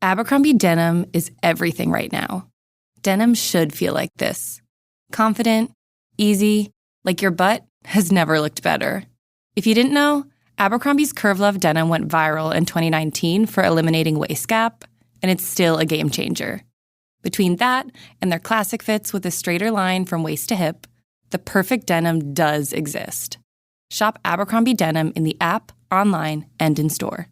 Abercrombie denim is everything right now. Denim should feel like this. Confident, easy, like your butt has never looked better. If you didn't know, Abercrombie's Curve Love denim went viral in 2019 for eliminating waist gap, and it's still a game changer. Between that and their classic fits with a straighter line from waist to hip, the perfect denim does exist. Shop Abercrombie denim in the app, online, and in store.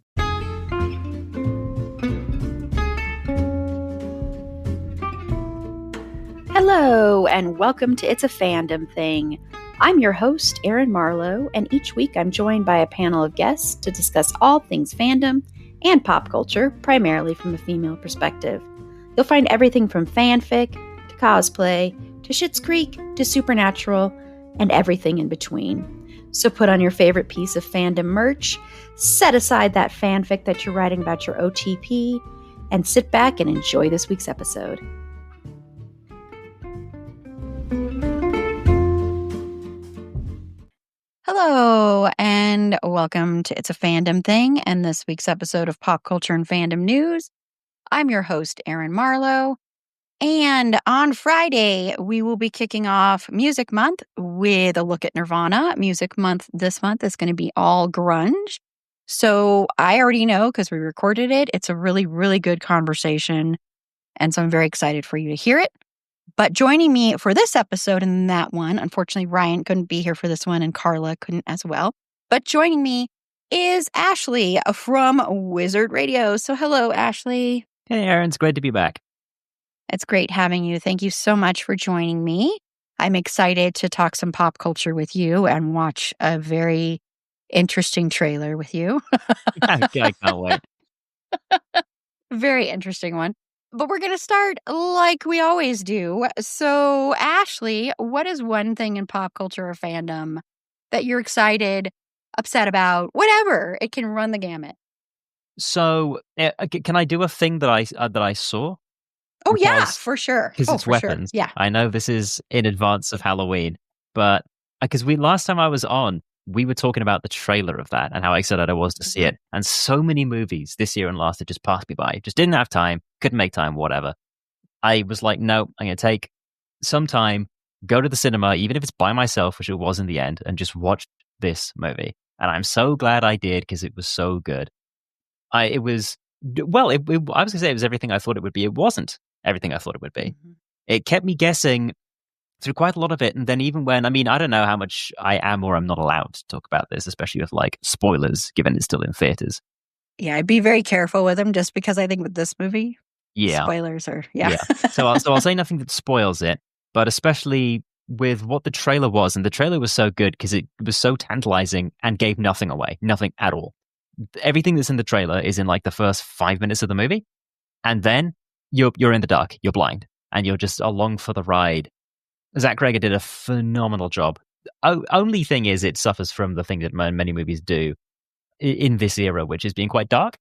Hello, and welcome to It's a Fandom Thing. I'm your host, Erin Marlowe, and each week I'm joined by a panel of guests to discuss all things fandom and pop culture, primarily from a female perspective. You'll find everything from fanfic, to cosplay, to Schitt's Creek, to Supernatural, and everything in between. So put on your favorite piece of fandom merch, set aside that fanfic that you're writing about your OTP, and sit back and enjoy this week's episode. Hello, and welcome to It's a Fandom Thing and this week's episode of Pop Culture and Fandom News. I'm your host, Erin Marlowe, and on Friday, we will be kicking off Music Month with a look at Nirvana. Music Month this month is going to be all grunge. So I already know because we recorded it. It's a really, really good conversation, and so I'm very excited for you to hear it. But joining me for this episode and that one, unfortunately, Ryan couldn't be here for this one and Carla couldn't as well. But joining me is Ashleigh from Wizard Radio. So hello, Ashleigh. Hey, Erin. It's great to be back. It's great having you. Thank you so much for joining me. I'm excited to talk some pop culture with you and watch a very interesting trailer with you. I can't wait. Very interesting one. But we're going to start like we always do. So, Ashleigh, what is one thing in pop culture or fandom that you're excited, upset about, whatever? It can run the gamut. So, can I do a thing that I saw? Oh, yeah, for sure. Because it's weapons. Sure. Yeah. I know this is in advance of Halloween, but because last time I was on, we were talking about the trailer of that and how excited I was to see it. And so many movies this year and last that just passed me by. Just didn't have time, couldn't make time, whatever. I was like, no, I'm going to take some time, go to the cinema, even if it's by myself, which it was in the end, and just watch this movie. And I'm so glad I did because it was so good. I was going to say it was everything I thought it would be. It wasn't everything I thought it would be. Mm-hmm. It kept me guessing through quite a lot of it. And then even when, I don't know how much I am or I'm not allowed to talk about this, especially with like spoilers, given it's still in theaters. Yeah, I'd be very careful with them just because I think with this movie, spoilers are, So I'll say nothing that spoils it, but especially with what the trailer was. And the trailer was so good because it was so tantalizing and gave nothing away, nothing at all. Everything that's in the trailer is in like the first 5 minutes of the movie. And then you're in the dark, you're blind, and you're just along for the ride. Zach Cregger did a phenomenal job. Only thing is it suffers from the thing that many movies do in this era, which is being quite dark,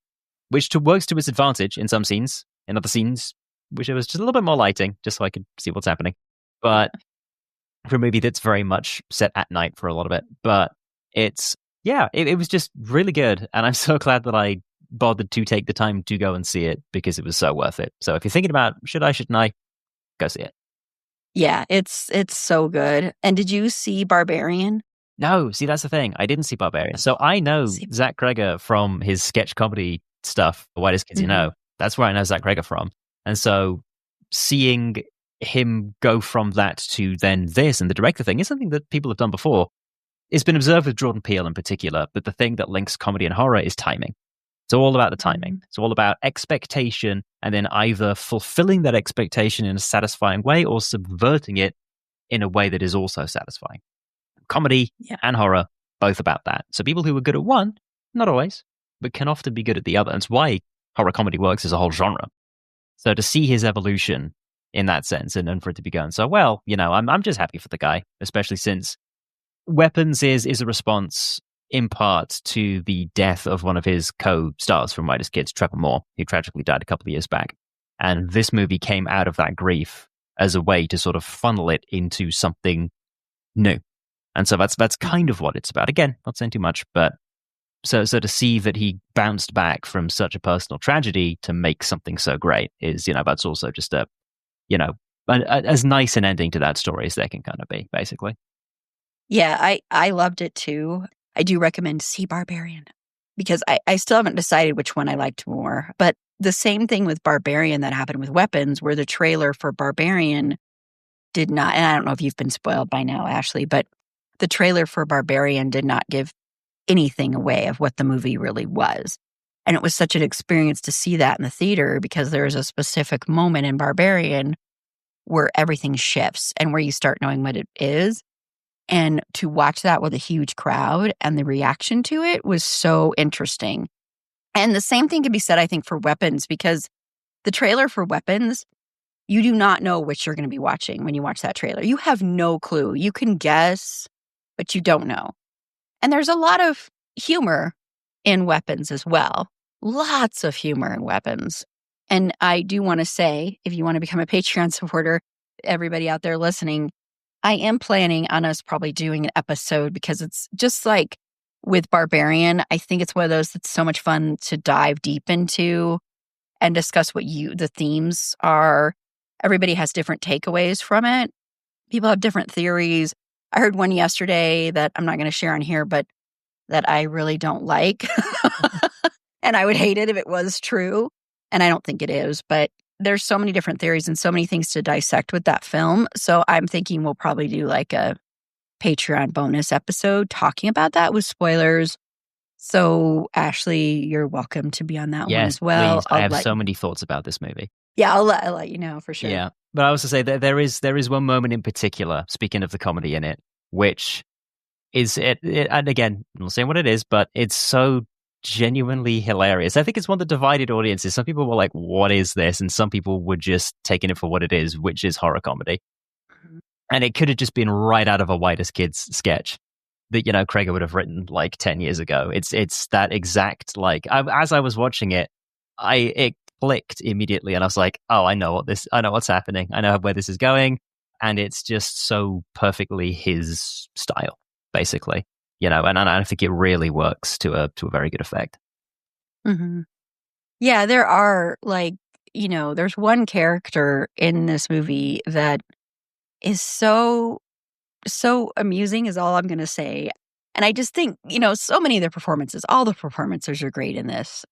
which works to its advantage in some scenes. In other scenes, wish it was just a little bit more lighting, just so I could see what's happening. But for a movie that's very much set at night for a lot of it. But it was just really good. And I'm so glad that I bothered to take the time to go and see it because it was so worth it. So if you're thinking about, shouldn't I, go see it. Yeah, it's so good. And did you see Barbarian? No, see, that's the thing. I didn't see Barbarian. So I know Zach Cregger from his sketch comedy stuff, The Whitest Kids You Know. That's where I know Zach Cregger from. And so seeing him go from that to then this and the director thing is something that people have done before. It's been observed with Jordan Peele in particular, but the thing that links comedy and horror is timing. It's all about the timing. It's all about expectation and then either fulfilling that expectation in a satisfying way or subverting it in a way that is also satisfying. Comedy and horror, both about that. So people who are good at one, not always, but can often be good at the other. And it's why horror comedy works as a whole genre. So to see his evolution in that sense and for it to be going so well, I'm just happy for the guy, especially since Weapons is a response in part to the death of one of his co-stars from Whitest Kids, Trevor Moore, who tragically died a couple of years back. And this movie came out of that grief as a way to sort of funnel it into something new. And so that's kind of what it's about. Again, not saying too much, but So to see that he bounced back from such a personal tragedy to make something so great is, that's also just as nice an ending to that story as there can kind of be, basically. Yeah, I loved it too. I do recommend see Barbarian because I still haven't decided which one I liked more. But the same thing with Barbarian that happened with Weapons, where the trailer for Barbarian did not, and I don't know if you've been spoiled by now, Ashleigh, but the trailer for Barbarian did not give anything away of what the movie really was. And it was such an experience to see that in the theater because there is a specific moment in Barbarian where everything shifts and where you start knowing what it is. And to watch that with a huge crowd and the reaction to it was so interesting. And the same thing can be said, I think, for Weapons, because the trailer for Weapons, you do not know which you're going to be watching when you watch that trailer. You have no clue. You can guess, but you don't know. And there's a lot of humor in Weapons as well. Lots of humor in Weapons. And I do want to say, if you want to become a Patreon supporter, everybody out there listening, I am planning on us probably doing an episode because it's just like with Barbarian. I think it's one of those that's so much fun to dive deep into and discuss what the themes are. Everybody has different takeaways from it. People have different theories. I heard one yesterday that I'm not going to share on here, but that I really don't like. And I would hate it if it was true. And I don't think it is, but there's so many different theories and so many things to dissect with that film. So I'm thinking we'll probably do like a Patreon bonus episode talking about that with spoilers. So Ashleigh, you're welcome to be on that one as well. Please. I have so many thoughts about this movie. Yeah, I'll let you know for sure. Yeah, but I also say that there is one moment in particular, speaking of the comedy in it, which is it and again, I'm not saying what it is, but it's so genuinely hilarious. I think it's one of the divided audiences. Some people were like, what is this? And some people were just taking it for what it is, which is horror comedy. Mm-hmm. And it could have just been right out of a Whitest Kids sketch that, Craig would have written like 10 years ago. It's that exact, as I was watching it, it clicked immediately and I was like, oh, I know what's happening. I know where this is going. And it's just so perfectly his style, basically. And I think it really works to a very good effect. Mm-hmm. Yeah, there are there's one character in this movie that is so amusing is all I'm going to say. And I just think, so many of the performances, all the performances are great in this.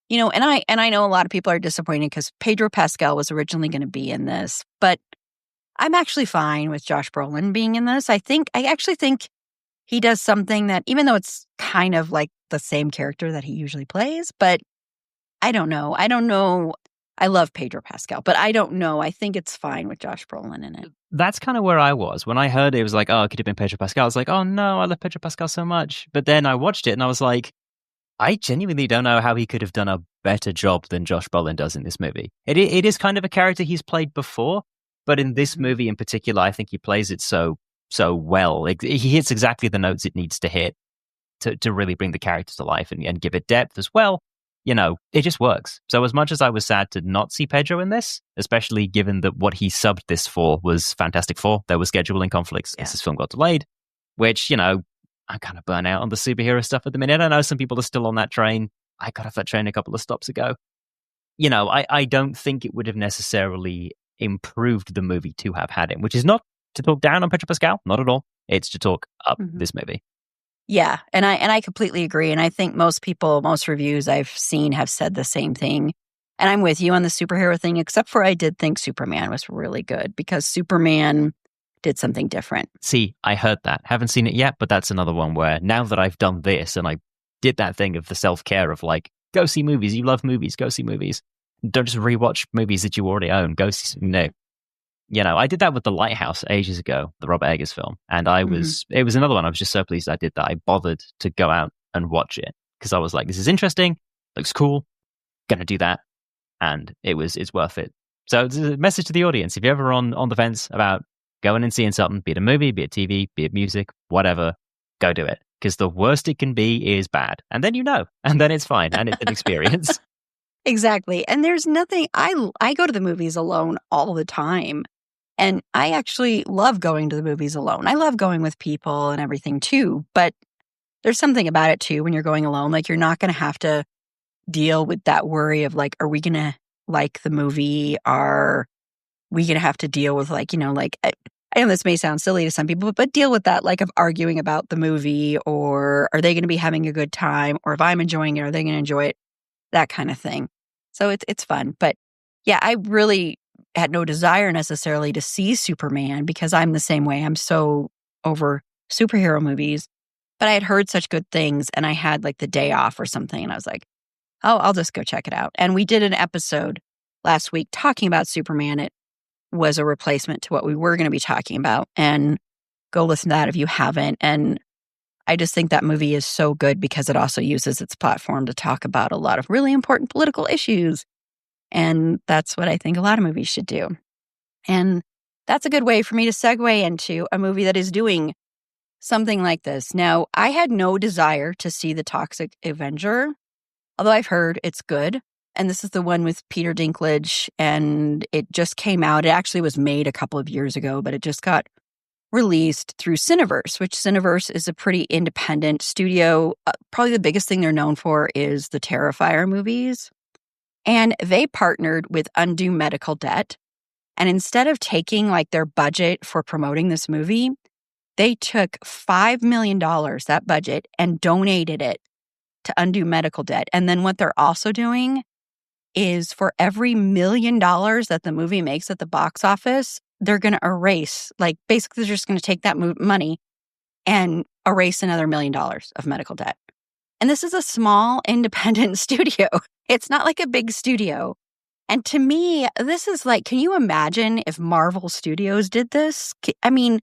And I know a lot of people are disappointed because Pedro Pascal was originally going to be in this, but I'm actually fine with Josh Brolin being in this. I actually think he does something that, even though it's kind of like the same character that he usually plays, but I don't know. I love Pedro Pascal, but I don't know. I think it's fine with Josh Brolin in it. That's kind of where I was. When I heard it was like, oh, it could have been Pedro Pascal. I was like, oh no, I love Pedro Pascal so much. But then I watched it and I was like, I genuinely don't know how he could have done a better job than Josh Brolin does in this movie. It is kind of a character he's played before, but in this movie in particular, I think he plays it so well. He hits exactly the notes it needs to hit to really bring the character to life and give it depth as well. It just works. So as much as I was sad to not see Pedro in this, especially given that what he subbed this for was Fantastic Four, there were scheduling conflicts as this film got delayed, which, I'm kind of burnt out on the superhero stuff at the minute. I know some people are still on that train. I got off that train a couple of stops ago. I don't think it would have necessarily improved the movie to have had him, which is not to talk down on Pedro Pascal, not at all. It's to talk up this movie. Yeah, and I completely agree. And I think most reviews I've seen have said the same thing. And I'm with you on the superhero thing, except for I did think Superman was really good because Superman did something different. See, I heard that. Haven't seen it yet, but that's another one where now that I've done this and I did that thing of the self-care of like, go see movies. You love movies. Go see movies. Don't just rewatch movies that you already own. Go see something new. I did that with The Lighthouse ages ago, the Robert Eggers film. And it was another one. I was just so pleased I did that. I bothered to go out and watch it because I was like, this is interesting. Looks cool. Gonna do that. And it's worth it. So it's a message to the audience. If you're ever on the fence about going and seeing something, be it a movie, be it TV, be it music, whatever, go do it. Because the worst it can be is bad. And then and then it's fine. And it's an experience. Exactly. And there's nothing, I go to the movies alone all the time. And I actually love going to the movies alone. I love going with people and everything too. But there's something about it too when you're going alone. Like, you're not going to have to deal with that worry of like, are we going to like the movie? Are we going to have to deal with like, like, I know this may sound silly to some people, but deal with that, like, of arguing about the movie, or are they going to be having a good time? Or if I'm enjoying it, are they going to enjoy it? That kind of thing. So it's fun. But yeah, I really had no desire necessarily to see Superman because I'm the same way. I'm so over superhero movies. But I had heard such good things, and I had like the day off or something, and I was like, oh, I'll just go check it out. And we did an episode last week talking about Superman. It was a replacement to what we were going to be talking about. And go listen to that if you haven't. And I just think that movie is so good because it also uses its platform to talk about a lot of really important political issues. And that's what I think a lot of movies should do. And that's a good way for me to segue into a movie that is doing something like this. Now, I had no desire to see the Toxic Avenger, although I've heard it's good. And this is the one with Peter Dinklage, and it just came out. It actually was made a couple of years ago, but it just got released through Cineverse, which Cineverse is a pretty independent studio. Probably the biggest thing they're known for is the Terrifier movies. And they partnered with Undue Medical Debt. And instead of taking like their budget for promoting this movie, they took $5 million, that budget, and donated it to Undue Medical Debt. And then what they're also doing is for every $1 million that the movie makes at the box office, they're going to erase, like, basically they're just going to take that money and erase another $1 million of medical debt. And this is a small independent studio. It's not like a big studio. And to me, this is like, can you imagine if Marvel Studios did this? I mean,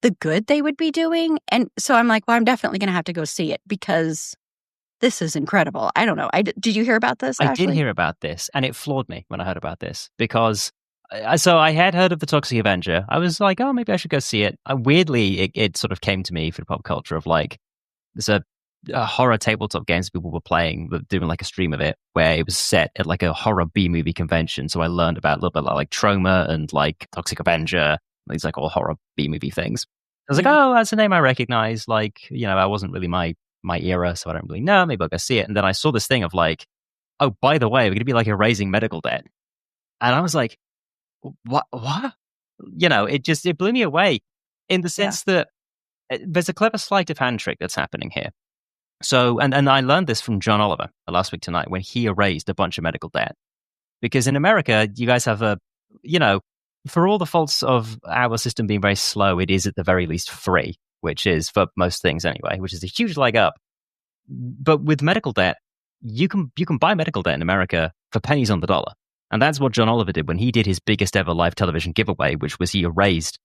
the good they would be doing. And so I'm like, well, I'm definitely going to have to go see it because this is incredible. I don't know. Did you hear about this, I Ashleigh? did hear about this, and it floored me when I heard about this because so I had heard of the Toxic Avenger. I was like, oh, maybe I should go see it. Weirdly, it sort of came to me for pop culture of like, there's a horror tabletop games people were playing, doing like a stream of it, where it was set at like a horror B-movie convention. So I learned about a little bit like Trauma and like Toxic Avenger, these like all horror B-movie things. I was like, oh, that's a name I recognize. Like, I wasn't really my era, so I don't really know. Maybe I'll go see it. And then I saw this thing of like, oh, by the way, we're going to be like erasing medical debt. And I was like, what? It blew me away in the sense that there's a clever sleight of hand trick that's happening here. So, and I learned this from John Oliver last week tonight when he erased a bunch of medical debt. Because in America, you guys have for all the faults of our system being very slow, it is at the very least free, which is for most things anyway, which is a huge leg up. But with medical debt, you can buy medical debt in America for pennies on the dollar. And that's what John Oliver did when he did his biggest ever live television giveaway, which was he erased,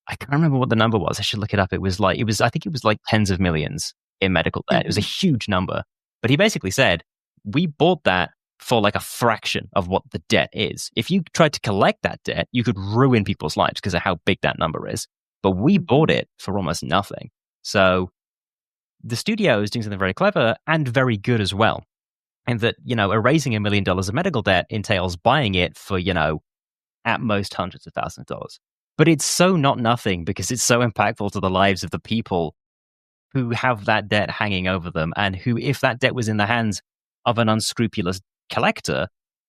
I can't remember what the number was. I should look it up. I think it was like tens of millions in medical debt. It was a huge number. But he basically said, we bought that for like a fraction of what the debt is. If you tried to collect that debt, you could ruin people's lives because of how big that number is. But we bought it for almost nothing. So the studio is doing something very clever and very good as well. And that, erasing $1 million of medical debt entails buying it for, at most hundreds of thousands of dollars. But it's so not nothing because it's so impactful to the lives of the people who have that debt hanging over them, and who, if that debt was in the hands of an unscrupulous collector,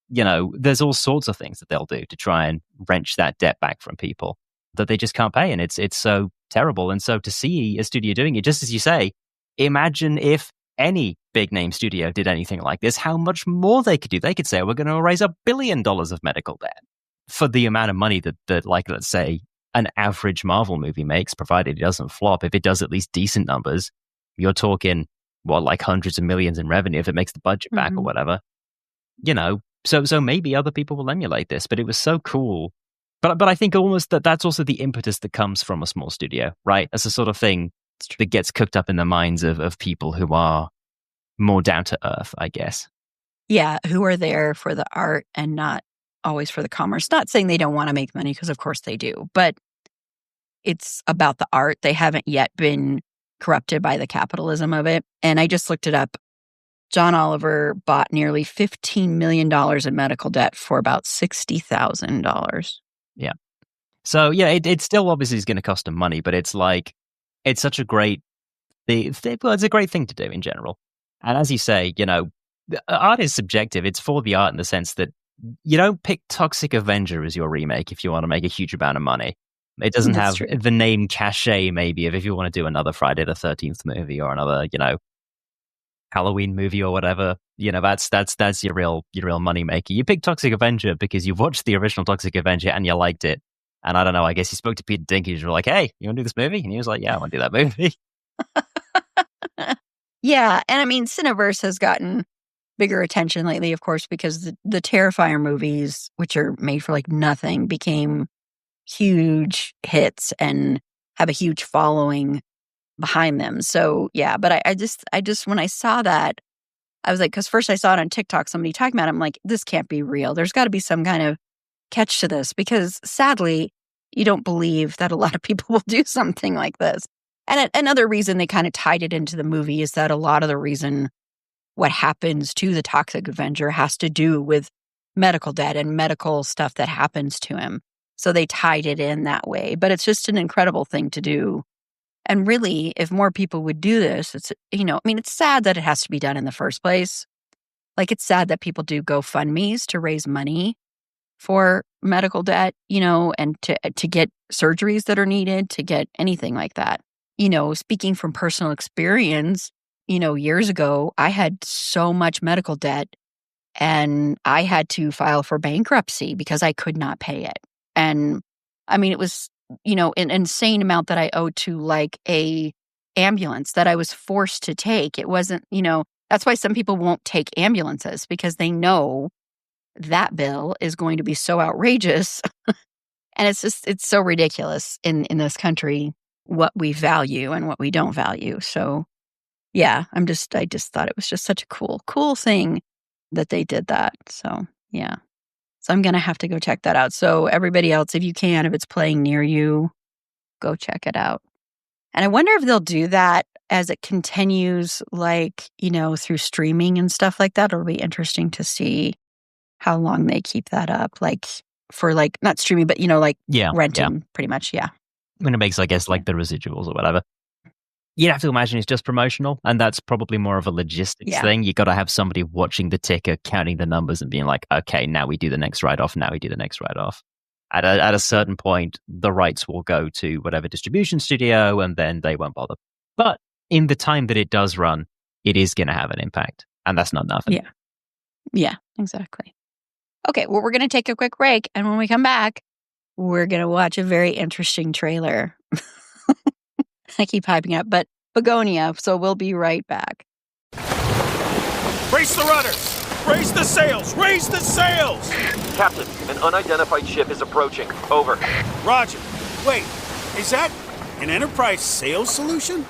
there's all sorts of things that they'll do to try and wrench that debt back from people that they just can't pay. And it's so terrible. And so to see a studio doing it, just as you say, imagine if any big name studio did anything like this, how much more they could do. They could say, we're going to raise $1 billion of medical debt for the amount of money that like, let's say, an average Marvel movie makes, provided it doesn't flop. If it does at least decent numbers, you're talking, like hundreds of millions in revenue if it makes the budget back or whatever. So maybe other people will emulate this, but it was so cool. But I think almost that's also the impetus that comes from a small studio, right? As a sort of thing that gets cooked up in the minds of people who are more down to earth, I guess. Yeah, who are there for the art and not always for the commerce. Not saying they don't want to make money, because of course they do, but it's about the art. They haven't yet been corrupted by the capitalism of it. And I just looked it up. John Oliver bought nearly $15 million in medical debt for about $60,000. Yeah. So yeah, it still obviously is going to cost them money, but it's like, it's such a great well, it's a great thing to do in general. And as you say, art is subjective. It's for the art in the sense that you don't pick Toxic Avenger as your remake if you want to make a huge amount of money. It doesn't have the name cachet, maybe, of if you want to do another Friday the 13th movie or another, Halloween movie or whatever. That's your real money maker. You pick Toxic Avenger because you watched the original Toxic Avenger and you liked it. And I don't know, I guess you spoke to Peter Dinklage and were like, hey, you want to do this movie? And he was like, yeah, I want to do that movie. Yeah, and I mean, Cineverse has gotten bigger attention lately, of course, because the Terrifier movies, which are made for like nothing, became huge hits and have a huge following behind them. So yeah, but I just when I saw that, I was like, because first I saw it on TikTok, somebody talking about it, I'm like, this can't be real. There's got to be some kind of catch to this, because sadly, you don't believe that a lot of people will do something like this. And another reason they kind of tied it into the movie is that a lot of the reason what happens to the Toxic Avenger has to do with medical debt and medical stuff that happens to him. So they tied it in that way. But it's just an incredible thing to do. And really, if more people would do this, it's, it's sad that it has to be done in the first place. Like, it's sad that people do GoFundMes to raise money for medical debt, and to get surgeries that are needed, to get anything like that. Speaking from personal experience, years ago, I had so much medical debt and I had to file for bankruptcy because I could not pay it. And I mean, it was, an insane amount that I owed to like a ambulance that I was forced to take. It wasn't, that's why some people won't take ambulances, because they know that bill is going to be so outrageous. And it's so ridiculous in this country what we value and what we don't value. So yeah, I just thought it was just such a cool thing that they did that. So yeah. So I'm going to have to go check that out. So everybody else, if you can, if it's playing near you, go check it out. And I wonder if they'll do that as it continues, like, through streaming and stuff like that. It'll be interesting to see how long they keep that up, like for like, not streaming, but, renting pretty much. Yeah. When it makes, I guess, like the residuals or whatever. You'd have to imagine it's just promotional, and that's probably more of a logistics thing. You got to have somebody watching the ticker, counting the numbers and being like, okay, now we do the next write-off, now we do the next write-off. At a certain point, the rights will go to whatever distribution studio, and then they won't bother. But in the time that it does run, it is going to have an impact, and that's not nothing. Yeah, exactly. Okay, well, we're going to take a quick break, and when we come back, we're going to watch a very interesting trailer. I keep hyping up, but BUGONIA, so we'll be right back. Raise the rudders! Raise the sails! Raise the sails! Captain, an unidentified ship is approaching. Over. Roger. Wait, is that an enterprise sales solution?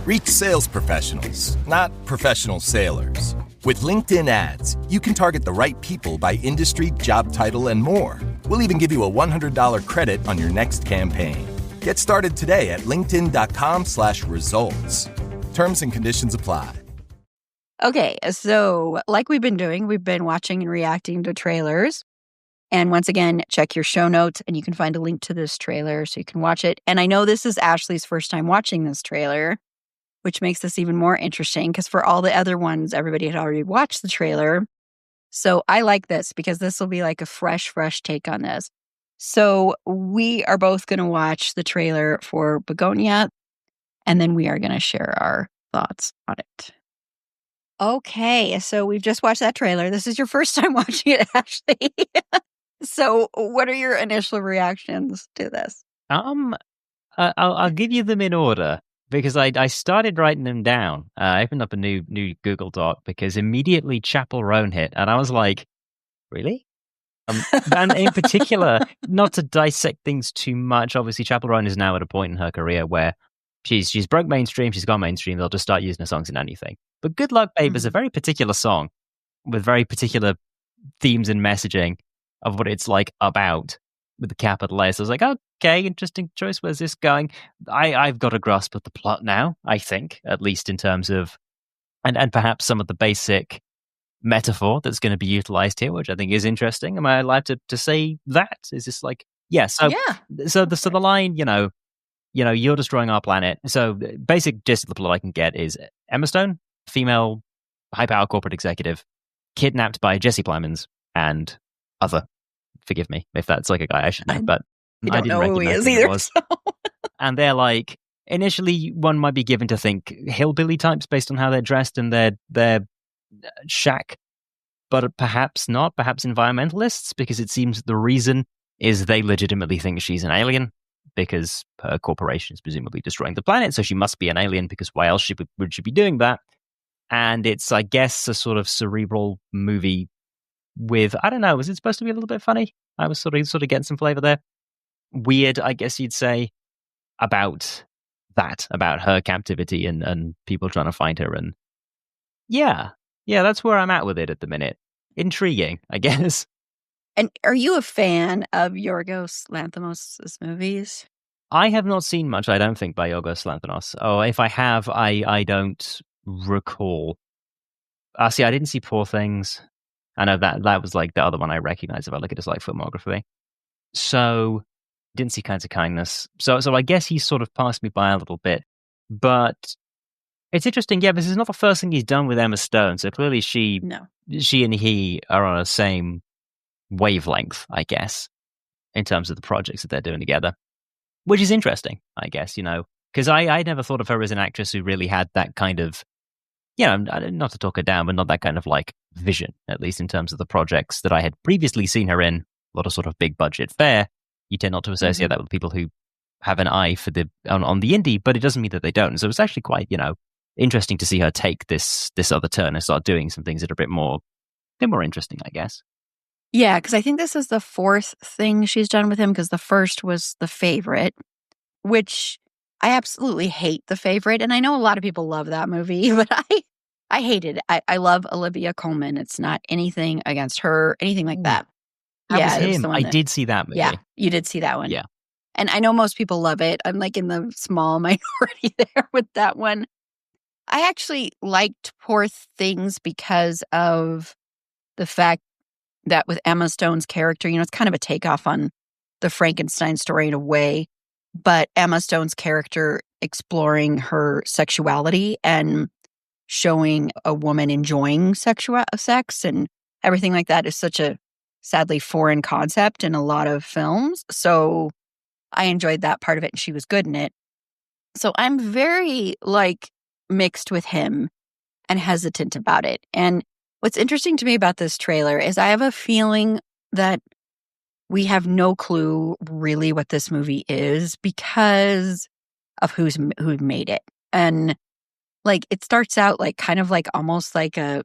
Reach sales professionals, not professional sailors. With LinkedIn ads, you can target the right people by industry, job title, and more. We'll even give you a $100 credit on your next campaign. Get started today at linkedin.com/results. Terms and conditions apply. Okay, so like we've been doing, we've been watching and reacting to trailers. And once again, check your show notes and you can find a link to this trailer so you can watch it. And I know this is Ashleigh's first time watching this trailer, which makes this even more interesting because for all the other ones, everybody had already watched the trailer. So I like this because this will be like a fresh take on this. So we are both going to watch the trailer for BUGONIA, and then we are going to share our thoughts on it. Okay, so we've just watched that trailer. This is your first time watching it, Ashleigh. So what are your initial reactions to this? I'll give you them in order because I started writing them down. I opened up a new Google Doc because immediately Chapel Roan hit, and I was like, really? And in particular, not to dissect things too much, obviously Chapel Roan is now at a point in her career where she's broke mainstream, she's gone mainstream, they'll just start using her songs in anything. But Good Luck Babe is a very particular song with very particular themes and messaging of what it's like about with the capital S. I was like, okay, interesting choice. Where's this going? I've got a grasp of the plot now, I think, at least in terms of, and perhaps some of the basic metaphor that's going to be utilized here, which I think is interesting. Am I allowed to say that? Is this like, so the line, you're destroying our planet. So basic gist of the plot I can get is Emma Stone, female high-power corporate executive, kidnapped by Jesse Plemons and other. Forgive me if that's like a guy I should know, but I didn't recognize who it was. So. And they're like, initially one might be given to think hillbilly types based on how they're dressed and their shack, but perhaps not. Perhaps environmentalists, because it seems the reason is they legitimately think she's an alien because her corporation is presumably destroying the planet, so she must be an alien because why else would she be doing that? And it's, I guess, a sort of cerebral movie with, I don't know, was it supposed to be a little bit funny? I was sort of getting some flavor there. Weird, I guess you'd say, about her captivity and people trying to find her. And yeah, that's where I'm at with it at the minute. Intriguing, I guess. And are you a fan of Yorgos Lanthimos' movies? I have not seen much, I don't think, by Yorgos Lanthimos. Oh, if I have, I don't recall. See, I didn't see Poor Things. I know that was like the other one I recognize if I look at his like filmography. So didn't see Kinds of Kindness. So I guess he sort of passed me by a little bit. But it's interesting, yeah, this is not the first thing he's done with Emma Stone. So clearly she and he are on the same wavelength, I guess, in terms of the projects that they're doing together. Which is interesting, I guess, because I never thought of her as an actress who really had that kind of, not to talk her down, but not that kind of like vision, at least in terms of the projects that I had previously seen her in, a lot of sort of big budget fare. You tend not to associate that with people who have an eye for on the indie, but it doesn't mean that they don't. So it's actually quite, interesting to see her take this other turn and start doing some things that are a bit more interesting, I guess. Yeah, because I think this is the fourth thing she's done with him, because the first was The Favorite, which I absolutely hate The Favorite. And I know a lot of people love that movie, but I hate it. I love Olivia Colman. It's not anything against her, anything like that. That was him. I did see that movie. Yeah, you did see that one. Yeah. And I know most people love it. I'm like in the small minority there with that one. I actually liked Poor Things because of the fact that with Emma Stone's character, it's kind of a takeoff on the Frankenstein story in a way, but Emma Stone's character exploring her sexuality and showing a woman enjoying sex and everything like that is such a sadly foreign concept in a lot of films. So I enjoyed that part of it, and she was good in it. So I'm very mixed with him and hesitant about it. And what's interesting to me about this trailer is I have a feeling that we have no clue really what this movie is because of who made it. And it starts out kind of almost like a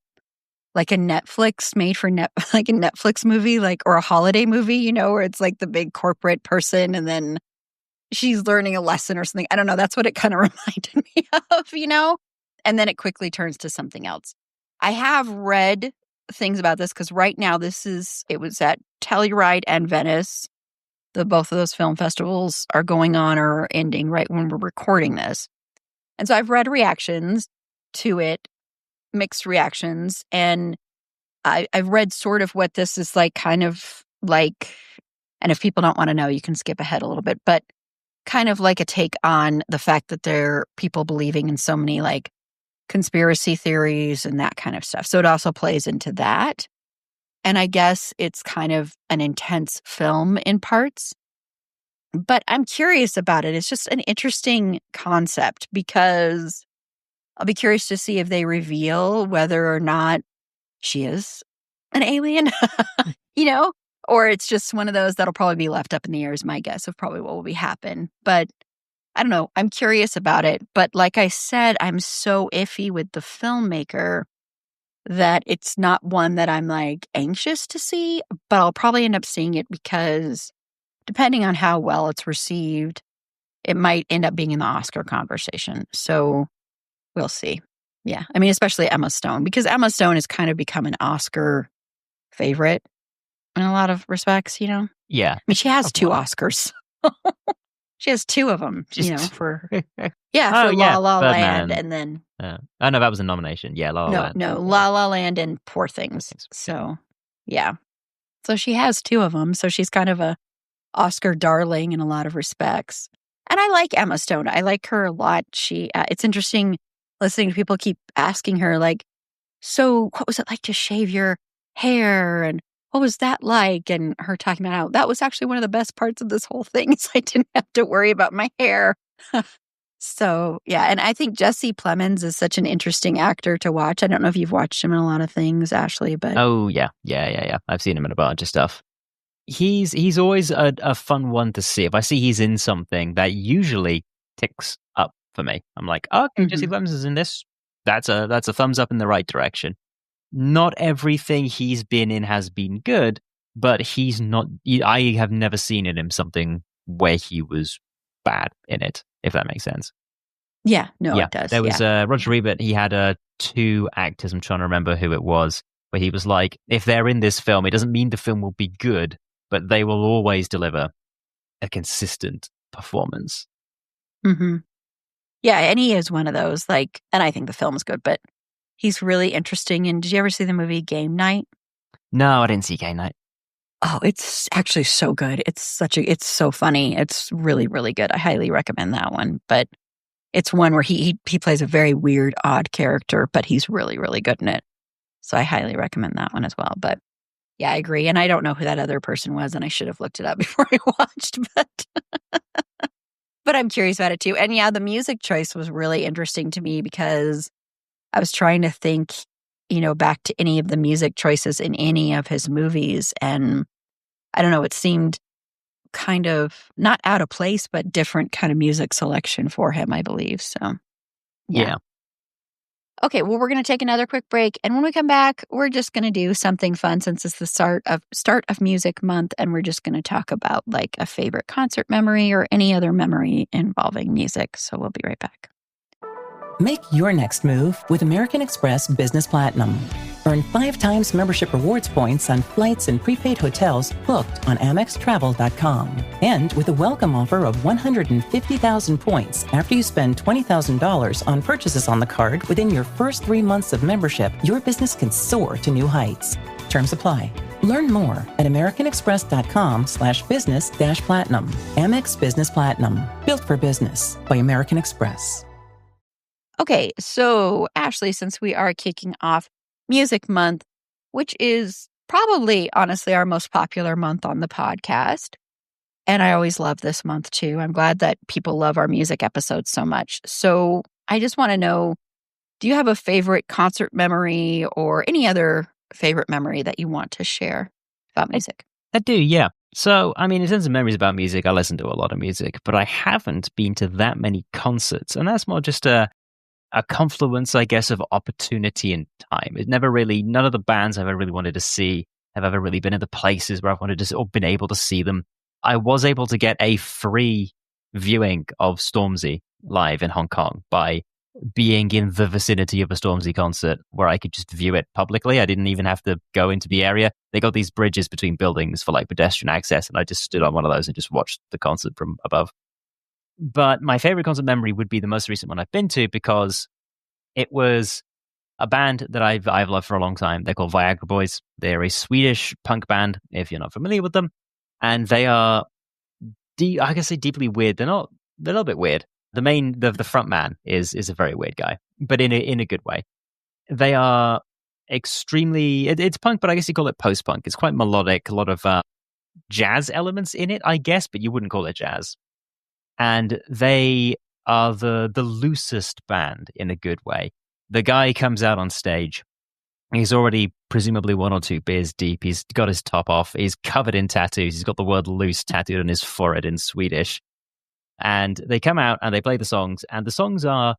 Netflix made for like a Netflix movie, or a holiday movie, where it's the big corporate person and then she's learning a lesson or something. I don't know. That's what it kind of reminded me of, and then it quickly turns to something else. I have read things about this because right now it was at Telluride and Venice. Both of those film festivals are going on or are ending right when we're recording this. And so I've read reactions to it, mixed reactions, and I've read sort of what this is kind of like, and if people don't want to know, you can skip ahead a little bit, but kind of like a take on the fact that there are people believing in so many conspiracy theories and that kind of stuff. So it also plays into that. And I guess it's kind of an intense film in parts. But I'm curious about it. It's just an interesting concept because I'll be curious to see if they reveal whether or not she is an alien, or it's just one of those that'll probably be left up in the air is my guess of probably what will be happen. But I don't know. I'm curious about it. But like I said, I'm so iffy with the filmmaker that it's not one that I'm anxious to see, but I'll probably end up seeing it because depending on how well it's received, it might end up being in the Oscar conversation. So we'll see. Yeah. I mean, especially Emma Stone, because Emma Stone has kind of become an Oscar favorite in a lot of respects, Yeah. I mean, she has 2 Oscars. She has 2 of them, for La La Land and then... Oh, no, that was a nomination. Yeah, La La Land. No, La La Land and Poor Things. So, yeah. So she has 2 of them. So she's kind of a Oscar darling in a lot of respects. And I like Emma Stone. I like her a lot. It's interesting listening to people keep asking her, like, so what was it like to shave your hair? And what was that like? And her talking about how that was actually one of the best parts of this whole thing is I didn't have to worry about my hair. So, yeah. And I think Jesse Plemons is such an interesting actor to watch. I don't know if you've watched him in a lot of things, Ashleigh, but... Oh, yeah. I've seen him in a bunch of stuff. He's always a fun one to see. If I see he's in something, that usually ticks up for me. I'm like, oh, okay, Jesse Plemons is in this. That's a thumbs up in the right direction. Not everything he's been in has been good, but he's not... I have never seen in him something where he was bad in it, if that makes sense. Yeah, no, it does. There was Roger Ebert. He had two actors. I'm trying to remember who it was, where he was like, if they're in this film, it doesn't mean the film will be good, but they will always deliver a consistent performance. Mm-hmm. Yeah, and he is one of those, like, and I think the film is good, but he's really interesting. And did you ever see the movie Game Night? No, I didn't see Game Night. Oh, it's actually so good. It's so funny. It's really, really good. I highly recommend that one. But it's one where he plays a very weird, odd character, but he's really, really good in it. So I highly recommend that one as well. But yeah, I agree. And I don't know who that other person was, and I should have looked it up before I watched, but I'm curious about it too. And yeah, the music choice was really interesting to me because I was trying to think, back to any of the music choices in any of his movies. And I don't know, it seemed kind of not out of place, but different kind of music selection for him, I believe. So, yeah. Okay, well, we're going to take another quick break. And when we come back, we're just going to do something fun since it's the start of Music Month. And we're just going to talk about like a favorite concert memory or any other memory involving music. So we'll be right back. Make your next move with American Express Business Platinum. Earn 5 times membership rewards points on flights and prepaid hotels booked on AmexTravel.com. And with a welcome offer of 150,000 points after you spend $20,000 on purchases on the card within your first 3 months of membership, your business can soar to new heights. Terms apply. Learn more at americanexpress.com/business-platinum. Amex Business Platinum. Built for business by American Express. Okay, so Ashleigh, since we are kicking off Music Month, which is probably, honestly, our most popular month on the podcast, and I always love this month too. I'm glad that people love our music episodes so much. So I just want to know, do you have a favorite concert memory or any other favorite memory that you want to share about music? I do, yeah. So, I mean, in terms of memories about music, I listen to a lot of music, but I haven't been to that many concerts, and that's more just a confluence, I guess, of opportunity and time. It never really, none of the bands I've ever really wanted to see have ever really been in the places where I've wanted to, or been able to see them. I was able to get a free viewing of Stormzy live in Hong Kong by being in the vicinity of a Stormzy concert where I could just view it publicly. I didn't even have to go into the area. They got these bridges between buildings for like pedestrian access, and I just stood on one of those and just watched the concert from above. But my favorite concert memory would be the most recent one I've been to because it was a band that I've loved for a long time. They're called Viagra Boys. They're a Swedish punk band, if you're not familiar with them. And they are, I can say deeply weird. They're a little bit weird. The front man is a very weird guy, but in a good way. They are extremely, it's punk, but I guess you call it post-punk. It's quite melodic, a lot of jazz elements in it, I guess, but you wouldn't call it jazz. And they are the loosest band in a good way. The guy comes out on stage. He's already presumably 1 or 2 beers deep. He's got his top off. He's covered in tattoos. He's got the word loose tattooed on his forehead in Swedish. And they come out and they play the songs. And the songs are,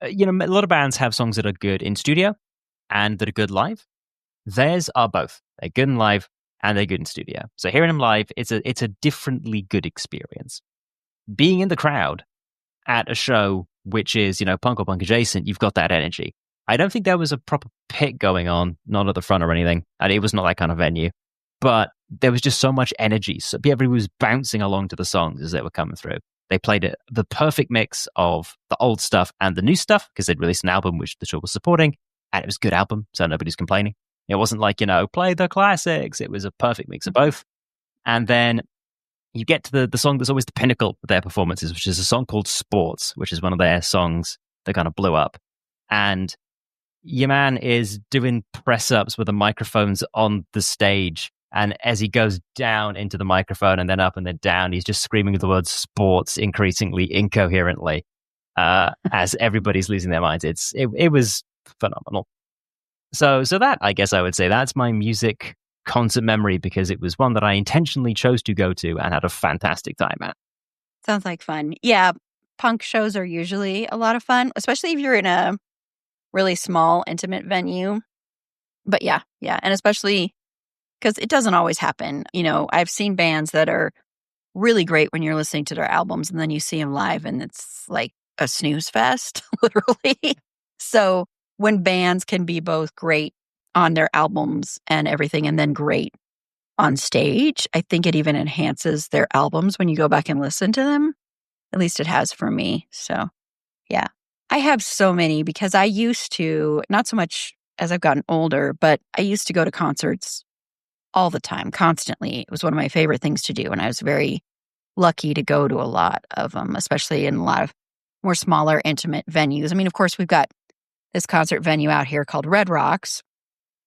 a lot of bands have songs that are good in studio and that are good live. Theirs are both. They're good in live and they're good in studio. So hearing them live, it's a differently good experience. Being in the crowd at a show which is, punk or punk adjacent, you've got that energy. I don't think there was a proper pit going on, not at the front or anything. And it was not that kind of venue. But there was just so much energy. So everybody was bouncing along to the songs as they were coming through. They played the perfect mix of the old stuff and the new stuff because they'd released an album which the show was supporting. And it was a good album, so nobody's complaining. It wasn't like, play the classics. It was a perfect mix of both. And then you get to the song that's always the pinnacle of their performances, which is a song called Sports, which is one of their songs that kind of blew up. And your man is doing press-ups with the microphones on the stage. And as he goes down into the microphone and then up and then down, he's just screaming the word sports increasingly incoherently as everybody's losing their minds. It was phenomenal. So that, I guess I would say, that's my music concert memory, because it was one that I intentionally chose to go to and had a fantastic time at. Sounds like fun. Yeah, punk shows are usually a lot of fun, especially if you're in a really small, intimate venue. But yeah. And especially because it doesn't always happen. You know, I've seen bands that are really great when you're listening to their albums, and then you see them live and it's like a snooze fest, literally. So when bands can be both great on their albums and everything, and then great on stage, I think it even enhances their albums when you go back and listen to them. At least it has for me. So yeah, I have so many, because I used to, not so much as I've gotten older, but I used to go to concerts all the time, constantly. It was one of my favorite things to do. And I was very lucky to go to a lot of them, especially in a lot of more smaller, intimate venues. I mean, of course, we've got this concert venue out here called Red Rocks,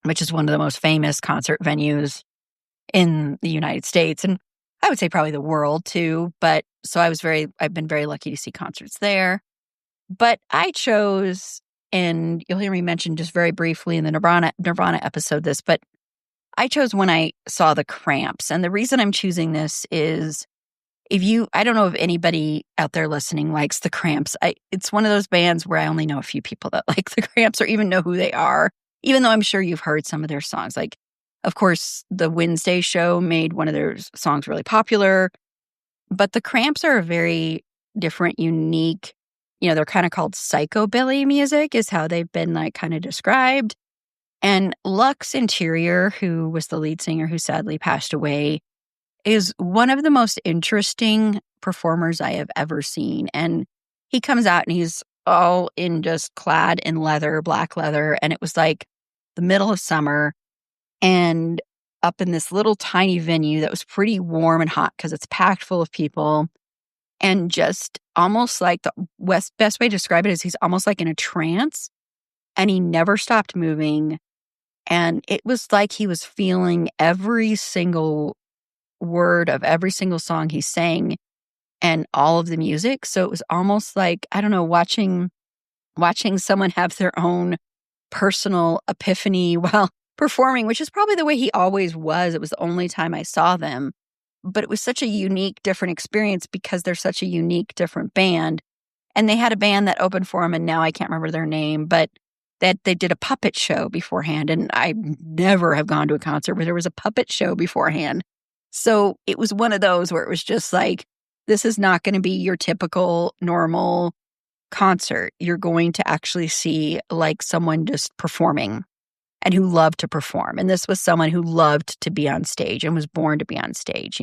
which is one of the most famous concert venues in the United States. And I would say probably the world too. But so I've been very lucky to see concerts there. But I chose, and you'll hear me mention just very briefly in the Nirvana episode this, but I chose when I saw the Cramps. And the reason I'm choosing this is, I don't know if anybody out there listening likes the Cramps. It's one of those bands where I only know a few people that like the Cramps or even know who they are, even though I'm sure you've heard some of their songs. Like, of course, the Wednesday show made one of their songs really popular, but the Cramps are a very different, unique, they're kind of called psychobilly music is how they've been like kind of described. And Lux Interior, who was the lead singer who sadly passed away, is one of the most interesting performers I have ever seen. And he comes out and he's all in just clad in leather, black leather. And it was like the middle of summer and up in this little tiny venue that was pretty warm and hot because it's packed full of people. And just almost like the best way to describe it is he's almost like in a trance, and he never stopped moving. And it was like he was feeling every single word of every single song he sang and all of the music. So it was almost like, I don't know, watching someone have their own personal epiphany while performing, which is probably the way he always was. It was the only time I saw them. But it was such a unique, different experience because they're such a unique, different band. And they had a band that opened for them, and now I can't remember their name, but that they did a puppet show beforehand. And I never have gone to a concert where there was a puppet show beforehand. So it was one of those where it was just like, this is not going to be your typical normal concert. You're going to actually see like someone just performing and who loved to perform. And this was someone who loved to be on stage and was born to be on stage.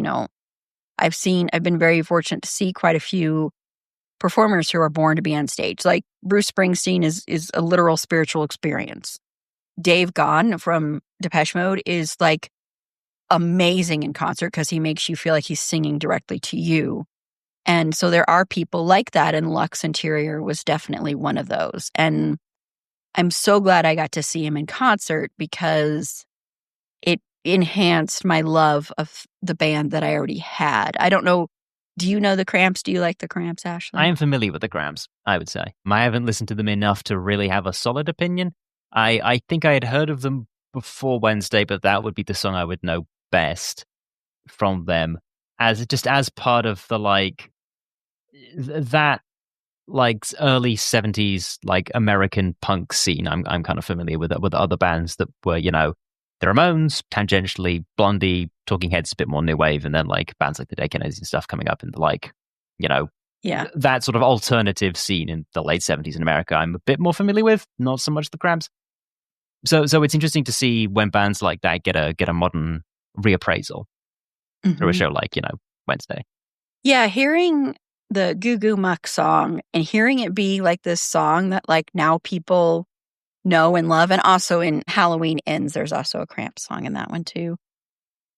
I've been very fortunate to see quite a few performers who are born to be on stage. Like Bruce Springsteen is a literal spiritual experience. Dave Gahan from Depeche Mode is like amazing in concert because he makes you feel like he's singing directly to you. And so there are people like that, and Lux Interior was definitely one of those. And I'm so glad I got to see him in concert because it enhanced my love of the band that I already had. I don't know. Do you know the Cramps? Do you like the Cramps, Ashleigh? I am familiar with the Cramps, I would say. I haven't listened to them enough to really have a solid opinion. I think I had heard of them before Wednesday, but that would be the song I would know best from them as part of the that early 70s American punk scene. I'm kind of familiar with other bands that were, the Ramones, tangentially Blondie, Talking Heads, a bit more new wave, and then bands like the Dead Kennedys and stuff coming up in the that sort of alternative scene in the late 70s in America. I'm a bit more familiar with, not so much the Cramps. So it's interesting to see when bands like that get a modern reappraisal through a show like Wednesday. Yeah, hearing the Goo Goo Muck song and hearing it be like this song that now people know and love, and also in Halloween Ends, there's also a Cramp song in that one too.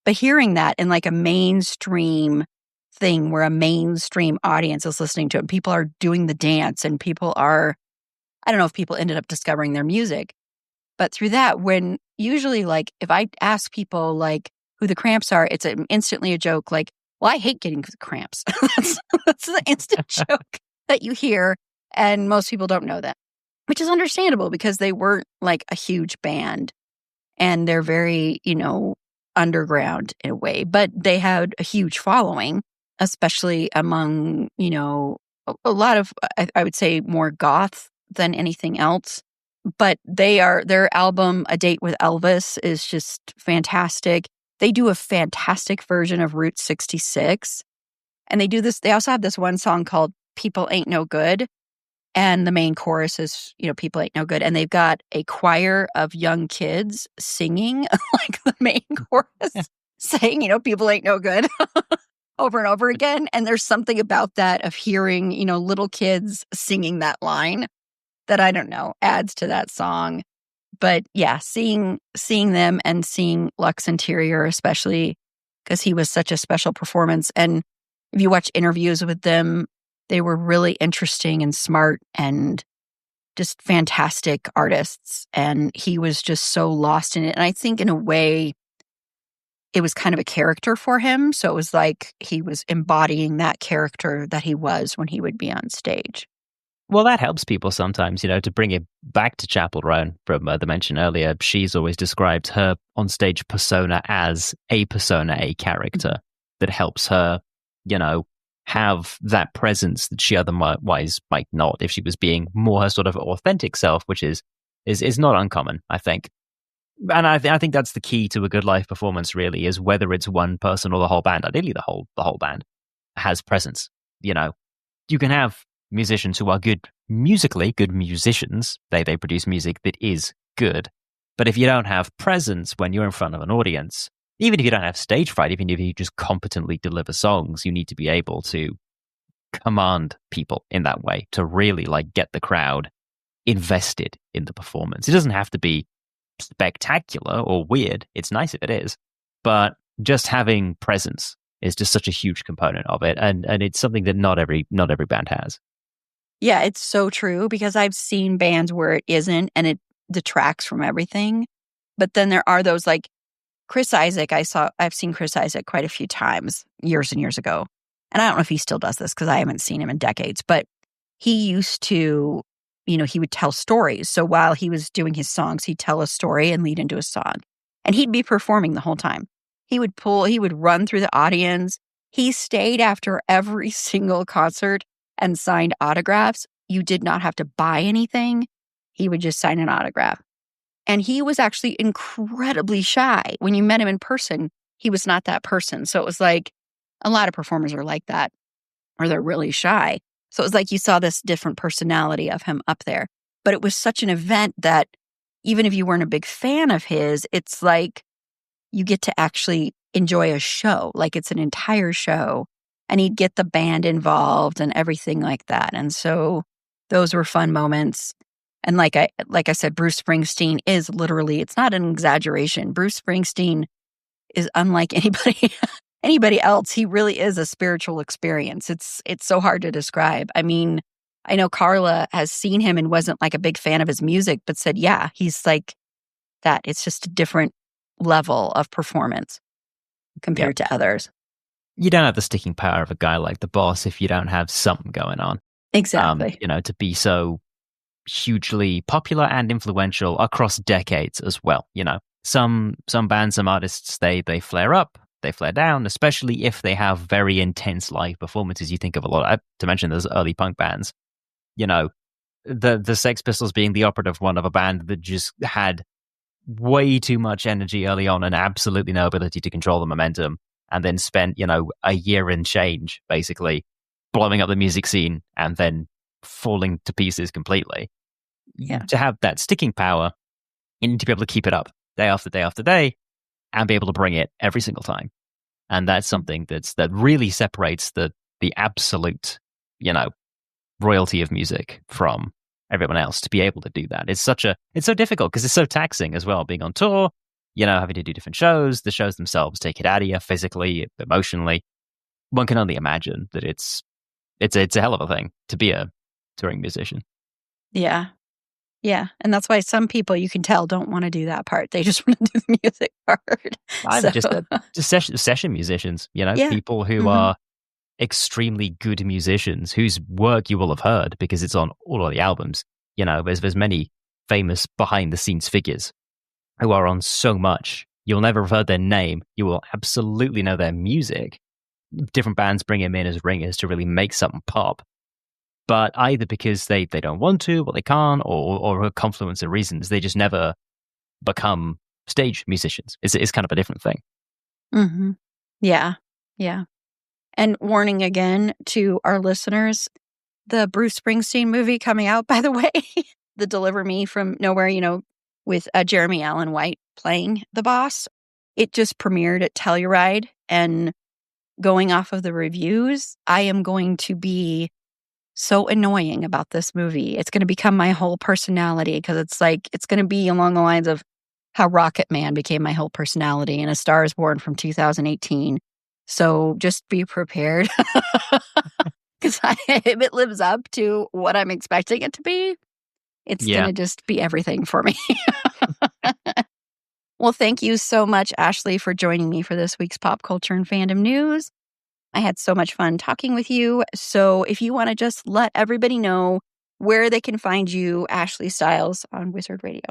But hearing that in a mainstream thing where a mainstream audience is listening to it. People are doing the dance, and people are, I don't know if people ended up discovering their music, but through that, when usually, like, if I ask people, like, who the Cramps are, it's instantly a joke, like, well, I hate getting the cramps. That's the instant joke that you hear, and most people don't know that, which is understandable because they weren't, like, a huge band, and they're very, underground in a way, but they had a huge following, especially among, a lot of, I would say, more goth than anything else. But their album, A Date with Elvis, is just fantastic. They do a fantastic version of Route 66. And they also have this one song called People Ain't No Good. And the main chorus is, People Ain't No Good. And they've got a choir of young kids singing like the main chorus, saying, People Ain't No Good over and over again. And there's something about that of hearing, little kids singing that line that, I don't know, adds to that song. But yeah, seeing them and seeing Lux Interior, especially because he was such a special performance. And if you watch interviews with them, they were really interesting and smart and just fantastic artists. And he was just so lost in it. And I think in a way, it was kind of a character for him. So it was like he was embodying that character that he was when he would be on stage. Well, that helps people sometimes, to bring it back to Chapel Roan from the mention earlier. She's always described her onstage persona as a persona, a character that helps her, have that presence that she otherwise might not if she was being more her sort of authentic self, which is not uncommon, I think. And I think that's the key to a good live performance, really, is whether it's one person or the whole band. Ideally, the whole band has presence. You can have musicians who are good musically, good musicians. They produce music that is good. But if you don't have presence when you're in front of an audience, even if you don't have stage fright, even if you just competently deliver songs, you need to be able to command people in that way to really get the crowd invested in the performance. It doesn't have to be spectacular or weird. It's nice if it is, but just having presence is just such a huge component of it, and it's something that not every band has. Yeah, it's so true, because I've seen bands where it isn't and it detracts from everything. But then there are those, like Chris Isaak. I've seen Chris Isaak quite a few times years and years ago. And I don't know if he still does this because I haven't seen him in decades, but he used to, he would tell stories. So while he was doing his songs, he'd tell a story and lead into a song. And he'd be performing the whole time. He would run through the audience. He stayed after every single concert and signed autographs. You did not have to buy anything. He would just sign an autograph. And he was actually incredibly shy. When you met him in person, he was not that person. So it was like a lot of performers are like that, or they're really shy. So it was like you saw this different personality of him up there. But it was such an event that even if you weren't a big fan of his, it's like you get to actually enjoy a show. Like it's an entire show. And he'd get the band involved and everything like that. And so those were fun moments. And like I said, Bruce Springsteen is literally, it's not an exaggeration. Bruce Springsteen is unlike anybody else. He really is a spiritual experience. It's so hard to describe. I mean, I know Carla has seen him and wasn't like a big fan of his music, but said, yeah, he's like that. It's just a different level of performance compared to others. You don't have the sticking power of a guy like the Boss if you don't have something going on. Exactly. To be so hugely popular and influential across decades as well. Some bands, some artists, they flare up, they flare down, especially if they have very intense live performances. You think of a lot, to mention those early punk bands, the Sex Pistols being the operative one of a band that just had way too much energy early on and absolutely no ability to control the momentum, and then spent, a year and change basically blowing up the music scene and then falling to pieces completely. Yeah. To have that sticking power, you need to be able to keep it up day after day after day and be able to bring it every single time. And that's something that really separates the absolute, royalty of music from everyone else, to be able to do that. It's so difficult because it's so taxing as well, being on tour, having to do different shows. The shows themselves take it out of you physically, emotionally. one can only imagine that it's a hell of a thing to be a touring musician. Yeah. Yeah. And that's why some people, you can tell, don't want to do that part. They just want to do the music part. Either just session musicians, Yeah. people who are extremely good musicians whose work you will have heard because it's on all of the albums. There's many famous behind the scenes figures who are on so much. You'll never have heard their name. You will absolutely know their music. Different bands bring them in as ringers to really make something pop. But either because they don't want to, or they can't, or a confluence of reasons, they just never become stage musicians. It's kind of a different thing. Mm-hmm. Yeah. Yeah. And warning again to our listeners, the Bruce Springsteen movie coming out, by the way, the Deliver Me from Nowhere, with Jeremy Allen White playing the boss. It just premiered at Telluride, and going off of the reviews, I am going to be so annoying about this movie. It's going to become my whole personality because it's going to be along the lines of how Rocket Man became my whole personality and A Star is Born from 2018. So just be prepared because if it lives up to what I'm expecting it to be, it's going to just be everything for me. Well, thank you so much, Ashleigh, for joining me for this week's Pop Culture and Fandom News. I had so much fun talking with you. So if you want to just let everybody know where they can find you, Ashleigh Stiles on Wizard Radio.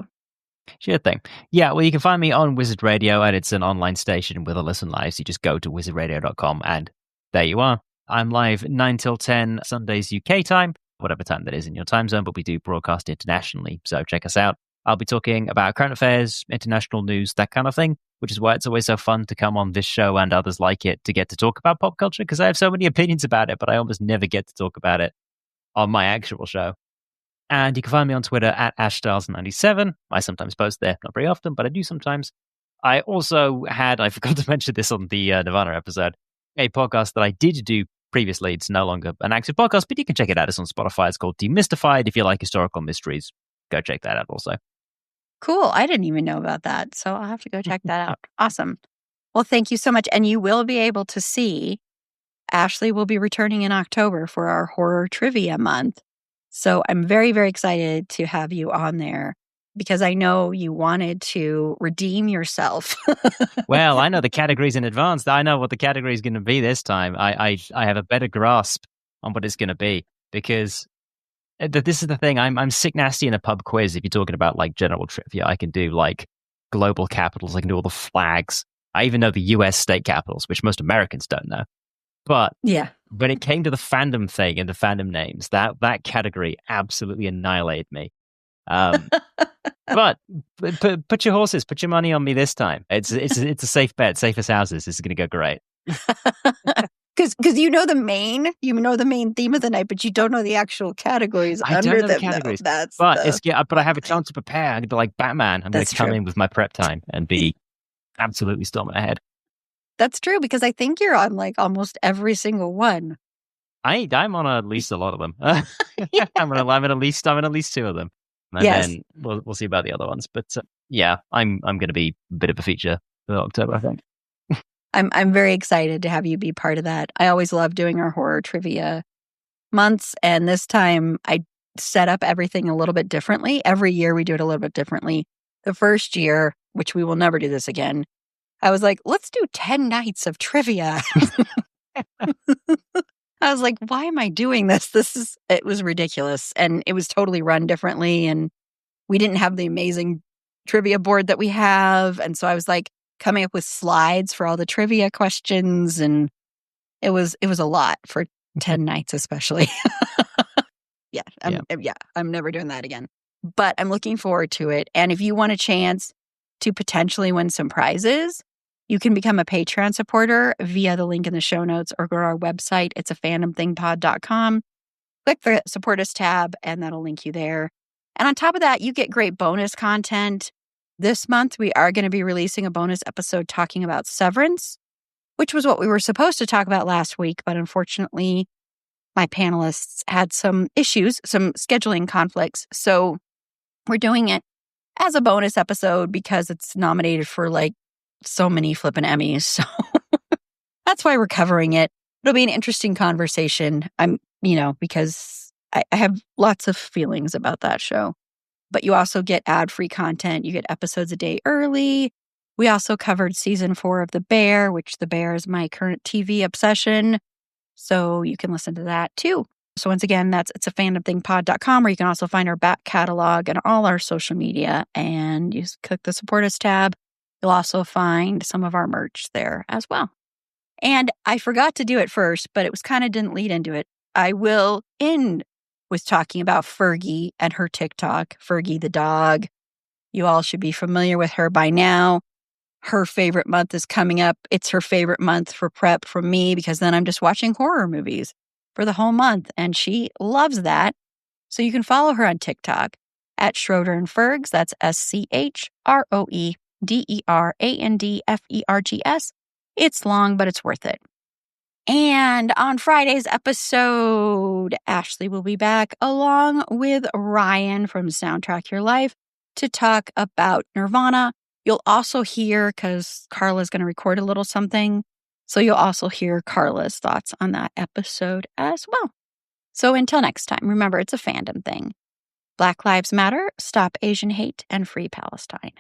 Sure thing. Yeah, well, you can find me on Wizard Radio, and it's an online station with a listen live. So you just go to wizardradio.com, and there you are. I'm live 9 till 10 Sundays UK time, whatever time that is in your time zone, but we do broadcast internationally. So check us out. I'll be talking about current affairs, international news, that kind of thing, which is why it's always so fun to come on this show and others like it to get to talk about pop culture, because I have so many opinions about it, but I almost never get to talk about it on my actual show. And you can find me on Twitter at @ashstyles97. I sometimes post there, not very often, but I do sometimes. I also I forgot to mention this on the Nirvana episode, a podcast that I did do previously. It's no longer an active podcast, but you can check it out. It's on Spotify. It's called Demystified. If you like historical mysteries, go check that out also. Cool. I didn't even know about that, so I'll have to go check that out. Awesome. Well, thank you so much. And you will be able to see Ashleigh will be returning in October for our horror trivia month. So I'm very, very excited to have you on there because I know you wanted to redeem yourself. Well, I know the categories in advance. I know what the category is going to be this time. I have a better grasp on what it's going to be because this is the thing. I'm sick nasty in a pub quiz. If you're talking about like general trivia, I can do like global capitals. I can do all the flags. I even know the US state capitals, which most Americans don't know. But yeah, when it came to the fandom thing and the fandom names, that category absolutely annihilated me. But put your money on me this time. It's a safe bet. Safe as houses. This is going to go great. Because you know the main theme of the night, but you don't know the actual categories I under don't know them. the categories. No, but I have a chance to prepare. I'm going to be like Batman. I'm going to come in with my prep time and be absolutely storming ahead. That's true, because I think you're on like almost every single one. I'm on at least a lot of them. Yeah. I'm in at least two of them. And then we'll see about the other ones. But yeah, I'm going to be a bit of a feature for October, I think. I'm very excited to have you be part of that. I always love doing our horror trivia months, and this time I set up everything a little bit differently. Every year we do it a little bit differently. The first year, which we will never do this again, I was like, let's do 10 nights of trivia. I was like, why am I doing this? It was ridiculous. And it was totally run differently. And we didn't have the amazing trivia board that we have. And so I was like coming up with slides for all the trivia questions. And it was a lot for 10 nights, especially. I'm never doing that again. But I'm looking forward to it. And if you want a chance to potentially win some prizes, you can become a Patreon supporter via the link in the show notes or go to our website. It's a fandomthingpod.com. Click the support us tab and that'll link you there. And on top of that, you get great bonus content. This month, we are going to be releasing a bonus episode talking about Severance, which was what we were supposed to talk about last week. But unfortunately, my panelists had some issues, some scheduling conflicts. So we're doing it as a bonus episode because it's nominated for like so many flippin' Emmys. So that's why we're covering it. it'll be an interesting conversation. Because I have lots of feelings about that show. But you also get ad-free content. You get episodes a day early. We also covered season 4 of The Bear, which The Bear is my current TV obsession. So you can listen to that too. So once again, that's it'safandomthingpod.com, where you can also find our back catalog and all our social media. And you just click the Support Us tab. You'll also find some of our merch there as well. And I forgot to do it first, but it was kind of didn't lead into it. I will end with talking about Fergie and her TikTok, Fergie the dog. You all should be familiar with her by now. Her favorite month is coming up. It's her favorite month for prep from me, because then I'm just watching horror movies for the whole month, and she loves that. So you can follow her on TikTok at Schroeder and Fergs. That's SCHROEDERANDFERGS. It's long, but it's worth it. And on Friday's episode, Ashleigh will be back along with Ryan from Soundtrack Your Life to talk about Nirvana. You'll also hear, because Carla's going to record a little something, so you'll also hear Carla's thoughts on that episode as well. So until next time, remember, it's a fandom thing. Black Lives Matter, stop Asian hate, and free Palestine.